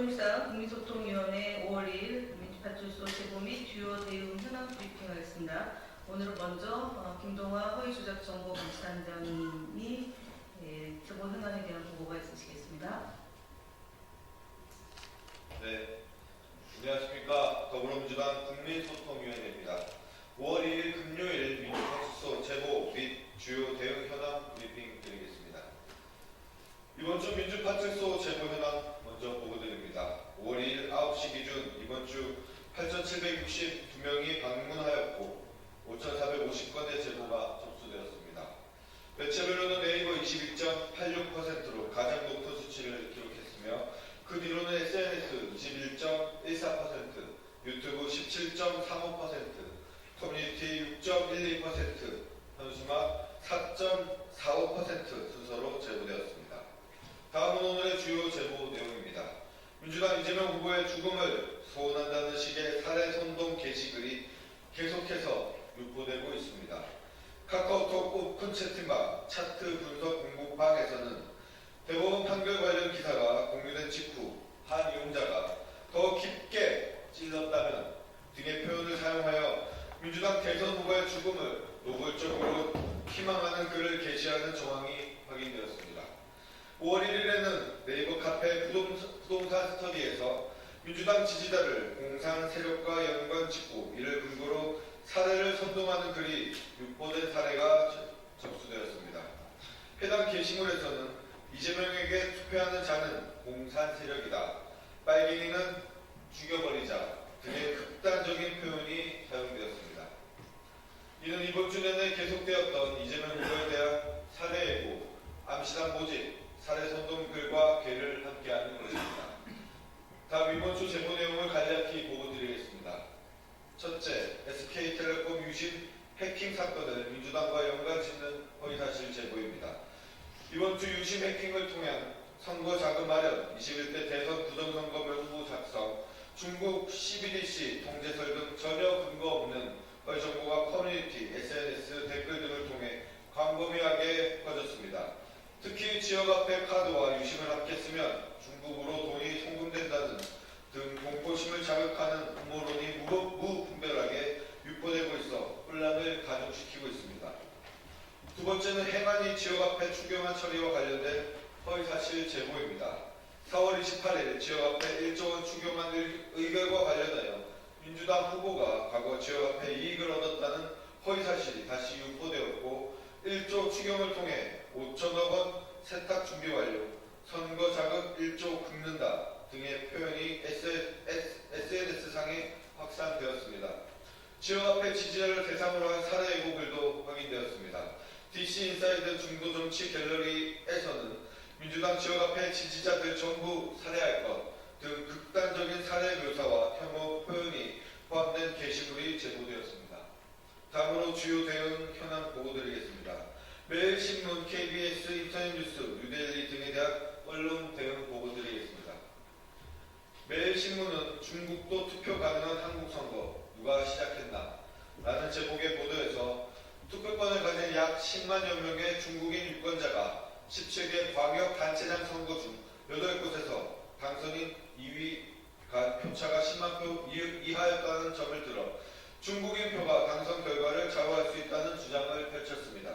더불어민주당 국민소통위원회 5월 2일 민주파출소 제보 및 주요 대응 현황 브리핑하겠습니다. 오늘은 먼저 김동화 허위조작 정보 감시단장님이 제보 현황에 대한 보고가 있으시겠습니다. 네, 안녕하십니까. 더불어민주당 국민소통위원회입니다. 5월 2일 금요일 민주파출소 제보 및 주요 대응 현황 브리핑 드리겠습니다. 이번 주 민주파출소 제보 현황 먼저 보고드립니다. 5월 2일 9시 기준 이번 주 8,762명이 방문하였고 5,450건의 제보가 접수되었습니다. 매체별로는 네이버 22.86%로 가장 높은 수치를 기록했으며 그 뒤로는 SNS 21.14%, 유튜브 17.35%, 커뮤니티 6.12%, 현수막 4.45% 순서로 제보되었습니다. 다음은 오늘의 주요 제보 내용입니다. 민주당 이재명 후보의 죽음을 소원한다는 식의 살해 선동 게시글이 계속해서 유포되고 있습니다. 카카오톡 오픈 채팅방, 차트 분석 공부방에서는 대법원 판결 관련 기사가 공유된 직후 한 이용자가 더 깊게 찔렀다면 등의 표현을 사용하여 민주당 대선 후보의 죽음을 노골적으로 희망하는 글을 게시하는 정황이 확인되었습니다. 5월 1일에는 네이버 카페 부동산 스터디에서 민주당 지지자를 공산 세력과 연관 짓고 이를 근거로 살해를 선동하는 글이 유포된 사례가 접수되었습니다. 해당 게시물에서는 이재명에게 투표하는 자는 공산 세력이다, 빨갱이는 죽여버리자 등의 극단적인 표현이 사용되었습니다. 이는 이번 주 내내 계속되었던 이재명 후보에 대한 살해 예고, 암시단 모집, 살해 선동 글과 괴를 함께하는 것입니다. 다음 이번 주 제보 내용을 간략히 보고드리겠습니다. 첫째, SK텔레콤 유심 해킹 사건을 민주당과 연관짓는 허위사실 제보입니다. 이번 주 유심 해킹을 통한 선거 자금 마련, 21대 대선 부정선거 명부 작성, 중국 CBDC 통제설 등 전혀 근거 없는 허위 정보가 커뮤니티, SNS, 댓글 등을 통해 광범위하게 퍼졌습니다. 특히 지역 화폐 카드와 유심을 함께 쓰면 중국으로 돈이 송금된다는 등 공포심을 자극하는 음모론이 무분별하게 유포되고 있어 혼란을 가중시키고 있습니다. 두 번째는 행안위 지역화폐 추경안 처리와 관련된 허위사실 제보입니다. 4월 28일 지역화폐 1조 원 추경안 의결과 관련하여 민주당 후보가 과거 지역화폐 이익을 얻었다는 허위사실이 다시 유포되었고 1조 추경을 통해 5천억 원 세탁 준비 완료, 선거 자금 1조 긁는다 등의 표현이 SNS상에 확산되었습니다. 지역화폐 지지자를 대상으로 한 살해 예고 글도 확인되었습니다. DC인사이드 중도정치 갤러리에서는 민주당 지역화폐 지지자들 전부 살해할 것 등 극단적인 살해 묘사와 혐오 표현이 포함된 게시물이 제보되었습니다. 다음으로 주요 대응 현황 보고드리겠습니다. 매일신문, KBS, 인터넷뉴스, 뉴델리 등에 대한 언론 대응 보고드리겠습니다. 매일신문은 중국도 투표 가능한 한국 선거 누가 시작했나? 라는 제목의 보도에서 투표권을 가진 약 10만여 명의 중국인 유권자가 17개 광역단체장 선거 중 8곳에서 당선인 2위가 표차가 10만 표 이하였다는 점을 들어 중국인 표가 당선 결과를 좌우할 수 있다는 주장을 펼쳤습니다.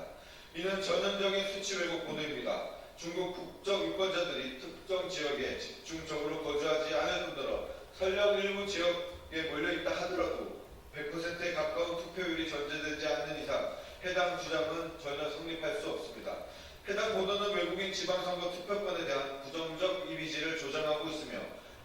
이는 전형적인 수치 왜곡 보도입니다. 중국 국적 유권자들이 특정 지역에 집중적으로 거주하지 않을 뿐더러 설령 일부 지역에 몰려있다 하더라도 100%에 가까운 투표율이 전제되지 않는 이상 해당 주장은 전혀 성립할 수 없습니다. 해당 보도는 외국인 지방선거 투표권에 대한 부정적 이미지를 조장하고 있으며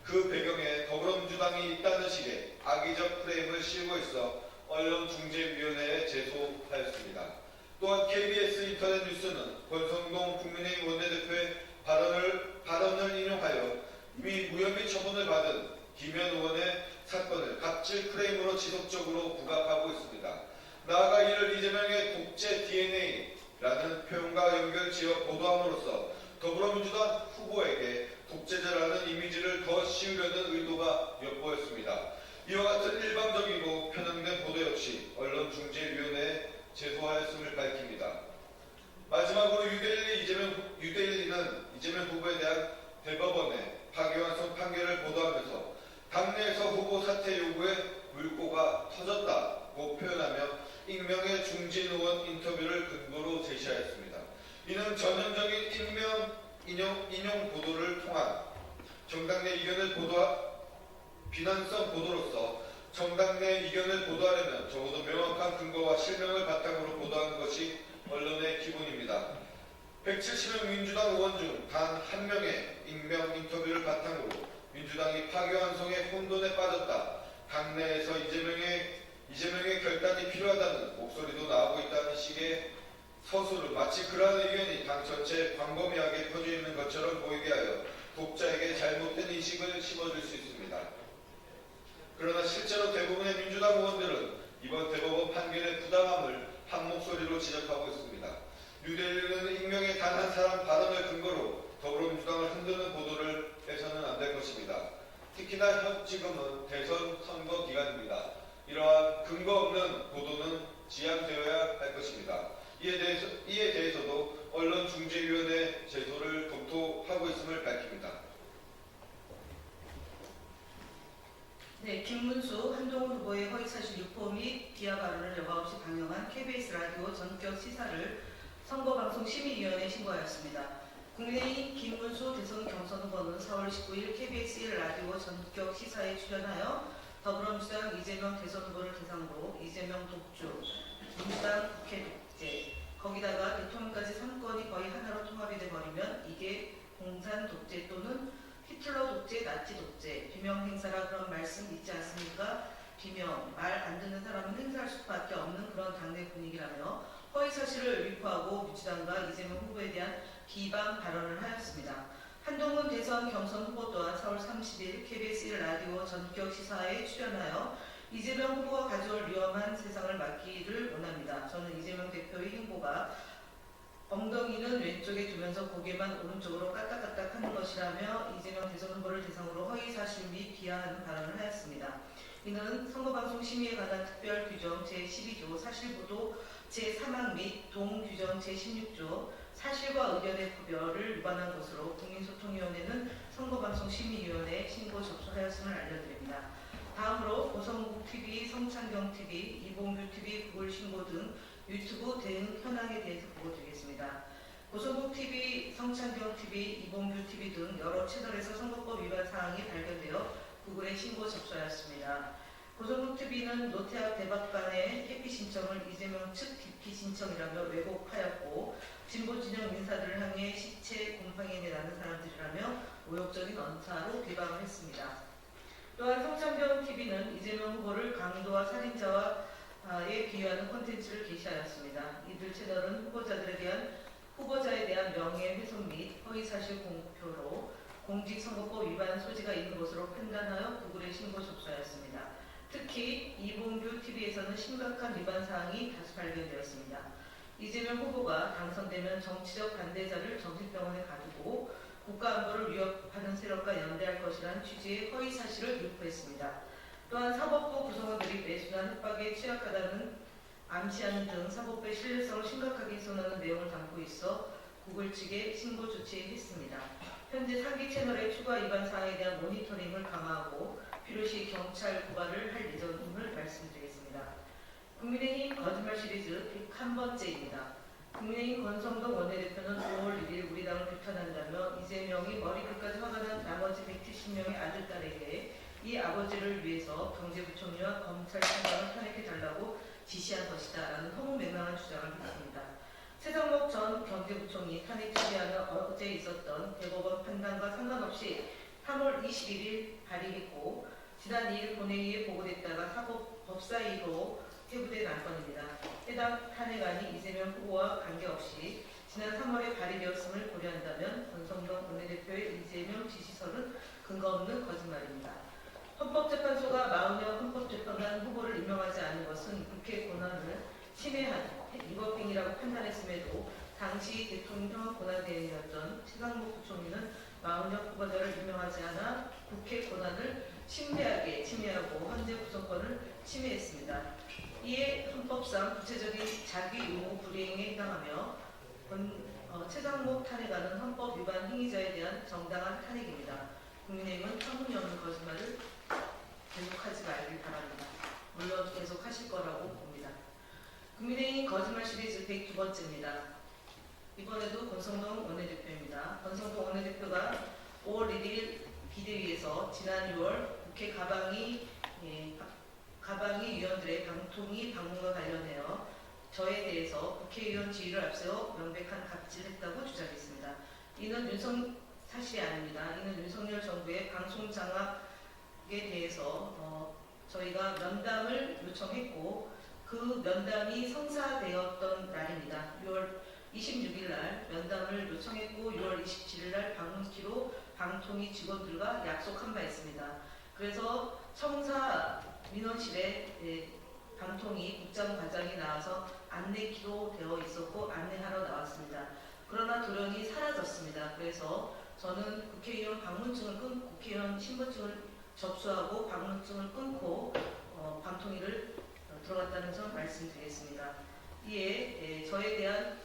그 배경에 더불어민주당이 있다는 식의 악의적 프레임을 씌우고 있어 언론중재위원회에 제소하였습니다. 또한 KBS 인터넷 뉴스는 권성동 국민의힘 원내대표의 발언을 인용하여 이미 무혐의 처분을 받은 김현 의원의 사건을 갑질 프레임으로 지속적으로 부각하고 있습니다. 나아가 이를 이재명의 독재 DNA라는 표현과 연결지어 보도함으로써 더불어민주당 후보에게 독재자라는 이미지를 더 씌우려는 의도가 엿보였습니다. 이와 같은 일방적이고 편향된 보도 역시 언론중재위원회에 제소하였음을 밝힙니다. 마지막으로 유데일리는 이재명 후보에 대한 대법원의 파기환송 판결을 보도 후에 물꼬가 터졌다고 표현하며 익명의 중진 의원 인터뷰를 근거로 제시하였습니다. 이는 전형적인 인용 보도를 통한 정당 내 의견을 비난성 보도로서 정당 내 의견을 보도하려면 적어도 명확한 근거와 실명을 바탕으로 보도하는 것이 언론의 기본입니다. 170명 민주당 의원 중 단 한 명의 익명 인터뷰를 바탕으로 민주당이 파괴환송의 혼돈에 빠졌다. 당내에서 이재명의 결단이 필요하다는 목소리도 나오고 있다는 식의 서술은 마치 그러한 의견이 당 전체에 광범위하게 퍼져 있는 것처럼 보이게 하여 독자에게 잘못된 인식을 심어줄 수 있습니다. 그러나 실제로 대부분의 민주당 의원들은 이번 대법원 판결의 부당함을 한 목소리로 지적하고 있습니다. 뉴델리는 익명의 단 한 사람 발언을 근거로 더불어민주당을 흔드는 보도를 해서는 안 될 것입니다. 특히나 지금은 대선 선거 기간입니다. 이러한 근거 없는 보도는 지양되어야 할 것입니다. 이에 대해서도 언론중재위원회 제도를 검토하고 있음을 밝힙니다. 네, 김문수, 한동훈 후보의 허위사실 유포 및 비하 발언을 여과 없이 방영한 KBS 라디오 전격 시사를 선거방송심의위원회에 신고하였습니다. 국민의힘 김문수 대선 경선 후보는 4월 19일 KBS 1라디오 전격 시사에 출연하여 더불어민주당 이재명 대선 후보를 대상으로 이재명 독주, 민주당 국회 독재, 거기다가 대통령까지 3건이 거의 하나로 통합이 돼버리면 이게 공산 독재 또는 히틀러 독재, 나치 독재, 비명 행사라 그런 말씀 있지 않습니까? 비명, 말 안 듣는 사람은 행사할 수밖에 없는 그런 당내 분위기라며 허위사실을 유포하고 민주당과 이재명 후보에 대한 비방 발언을 하였습니다. 한동훈 대선 경선 후보 또한 4월 30일 KBS 1라디오 전격 시사에 출연하여 이재명 후보가 가져올 위험한 세상을 막기를 원합니다. 저는 이재명 대표의 행보가 엉덩이는 왼쪽에 두면서 고개만 오른쪽으로 까딱까딱 하는 것이라며 이재명 대선 후보를 대상으로 허위사실 및 비하하는 발언을 하였습니다. 이는 선거방송심의에 관한 특별규정 제12조 사실보도 제3항 및 동규정 제16조 사실과 의견의 구별을 위반한 것으로 국민소통위원회는 선거방송심의위원회에 신고 접수하였음을 알려드립니다. 다음으로 고성국TV, 성창경TV, 이봉규TV, 구글신고 등 유튜브 대응 현황에 대해서 보고드리겠습니다. 고성국TV, 성창경TV, 이봉규TV 등 여러 채널에서 선거법 위반 사항이 발견되어 구글에 신고 접수하였습니다. 고성국TV는 노태학 대법관의 회피 신청을 이재명 측 기피 신청이라며 왜곡하였고 진보 진영 인사들을 향해 시체 곰팡이에 나는 사람들이라며 모욕적인 언사로 비방을 했습니다. 또한 성창경TV는 이재명 후보를 강도와 살인자에 비유하는 콘텐츠를 게시하였습니다. 이들 채널은 후보자에 대한 명예훼손 및 허위사실 공표로 공직선거법 위반 소지가 있는 것으로 판단하여 구글에 신고 접수하였습니다. 특히 이봉규 TV에서는 심각한 위반 사항이 다수 발견되었습니다. 이재명 후보가 당선되면 정치적 반대자를 정신병원에 가두고 국가안보를 위협하는 세력과 연대할 것이라는 취지의 허위사실을 유포했습니다. 또한 사법부 구성원들이 매순한 협박에 취약하다는 암시하는 등 사법부의 신뢰성을 심각하게 훼손하는 내용을 담고 있어 구글 측에 신고 조치했습니다. 현재 상기 채널의 추가 위반 사항에 대한 모니터링을 강화하고 필요시 경찰 고발을 할 예정임을 말씀드리겠습니다. 국민의힘 거짓말 시리즈 101번째입니다. 국민의힘 권성동 원내대표는 5월 1일 우리 당을 비판한다며 이재명이 머리끝까지 화가 난 나머지 170명의 아들, 딸에게 이 아버지를 위해서 경제부총리와 검찰총장을 탄핵해달라고 지시한 것이다 라는 허무맹랑한 주장을 했습니다. 최상목 전 경제부총리 탄핵 처리하는 어제 있었던 대법원 판단과 상관없이 3월 21일 발의했고 지난 2일 본회의에 보고됐다가 법사위로 회부된 안건입니다. 해당 탄핵안이 이재명 후보와 관계없이 지난 3월에 발의되었음을 고려한다면 권성동 원내대표의 이재명 지시설은 근거 없는 거짓말입니다. 헌법재판소가 마흔여 헌법재판관 후보를 임명하지 않은 것은 국회 권한을 침해한 위법행위라고 판단했음에도 당시 대통령 권한대행이었던 최상목 부총리는 마흔여 후보자를 임명하지 않아 국회 권한을 심대하게 침해하고 헌재 구성권을 침해했습니다. 이에 헌법상 구체적인 자기 의무 불이행에 해당하며 최상목 탄핵안은 헌법 위반 행위자에 대한 정당한 탄핵입니다. 국민의힘은 터무니없는 거짓말을 계속하지 말길 바랍니다. 하실 거라고 봅니다. 국민의힘 거짓말 시리즈 102번째입니다. 이번에도 권성동 원내대표입니다. 권성동 원내대표가 5월 1일 비대위에서 지난 6월 국회 가방위 위원들의 방통위 방문과 관련하여 저에 대해서 국회의원 지위를 앞세워 명백한 갑질했다고 주장했습니다. 이는 사실이 아닙니다. 이는 윤석열 정부의 방송 장악에 대해서 저희가 면담을 요청했고 그 면담이 성사되었던 날입니다. 6월 26일 날 면담을 요청했고 6월 27일 날 방문키로 방통위 직원들과 약속한 바 있습니다. 그래서 청사 민원실에 방통위 국장과장이 나와서 안내키로 되어 있었고 안내하러 나왔습니다. 그러나 돌연히 사라졌습니다. 그래서 저는 국회의원 국회의원 신분증을 접수하고 방문증을 끊고 방통위를 들어갔다는 점 말씀드리겠습니다. 이에 저에 대한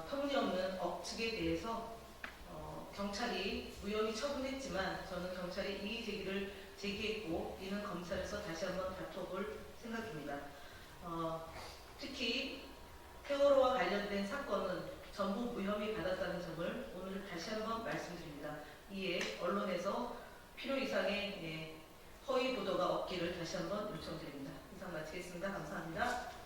터무니없는 억측에 대해서 경찰이 무혐의 처분했지만 저는 경찰이 이의 제기를 제기했고 이는 검찰에서 다시 한번 다퉈볼 생각입니다. 특히 세월호와 관련된 사건은 전부 무혐의 받았다는 점을 오늘 다시 한번 말씀드립니다. 이에 언론에서 필요 이상의 허위 보도가 없기를 다시 한번 요청드립니다. 이상 마치겠습니다. 감사합니다.